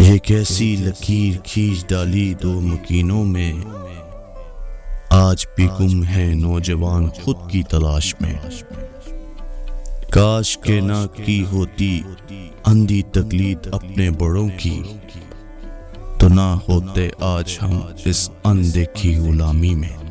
ये कैसी लकीर खींच डाली दो मकीनों में, आज भी गुम है नौजवान खुद की तलाश में। काश के ना की होती अंधी तकलीद अपने बड़ों की, तो ना होते आज हम इस अनदेखी गुलामी में।